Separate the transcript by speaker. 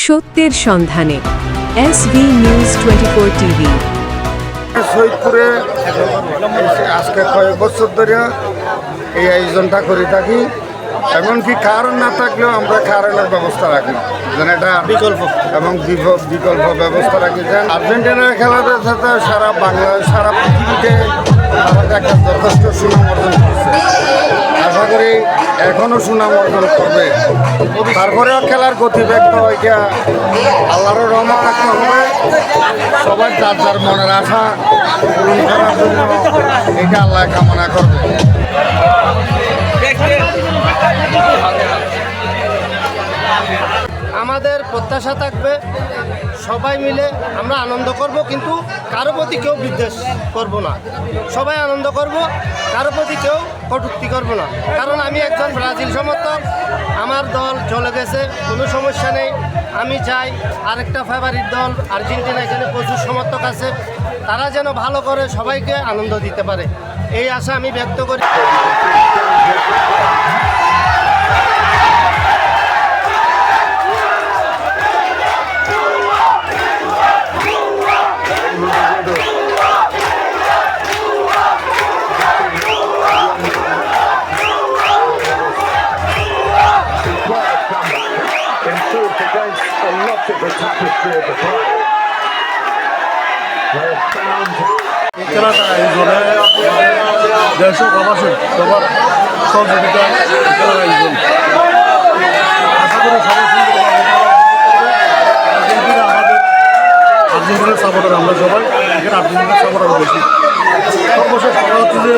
Speaker 1: সত্যের সন্ধানে SB news 24 TV.
Speaker 2: শহীদপুরে আজকে কয়েক বছর ধরে এই আয়োজনটা করে থাকি। এমনকি কারণ না থাকলেও আমরা কারণের ব্যবস্থা রাখি, যেন এটা বিকল্প এবং বিকল্প ব্যবস্থা রাখি। যেন আর্জেন্টিনার খেলার সাথে সারা বাংলাদেশ, সারা পৃথিবীতে একটা যথেষ্ট সুনাম অর্জন করছে। আশা করি এখনও সুনাম অর্জন করবে। তারপরেও খেলার গতিবেগ তো এটা আল্লাহর রহমত থাকতে হবে। সবাই যার যার মনের আশা পূরণ করার জন্য এটা আল্লাহ কামনা করবে।
Speaker 3: আমাদের প্রত্যাশা থাকবে সবাই মিলে আমরা আনন্দ করব, কিন্তু কারো প্রতি কেউ বিদ্বেষ করব না। সবাই আনন্দ করব, কারো প্রতি কেউ কটূক্তি করব না। কারণ আমি একজন ব্রাজিল সমর্থক, আমার দল চলে গেছে, কোনো সমস্যা নেই। আমি চাই আরেকটা ফেভারিট দল আর্জেন্টিনা, এখানে প্রচুর সমর্থক আছে, তারা যেন ভালো করে সবাইকে আনন্দ দিতে পারে, এই আশা আমি ব্যক্ত করি।
Speaker 4: Against a lot of the tapestry of the club.
Speaker 5: এই খেলাটা আয়োজনে দেড়শো প্রবাসী সবার সহযোগিতা খেলার আয়োজন। আশা করি সবাই আর্জেন্টিনার সাপোর্টার, আমরা সবাই এখানে আর্জেন্টিনার সাপোর্টার বেশি। সর্বশেষ কথা হচ্ছে যে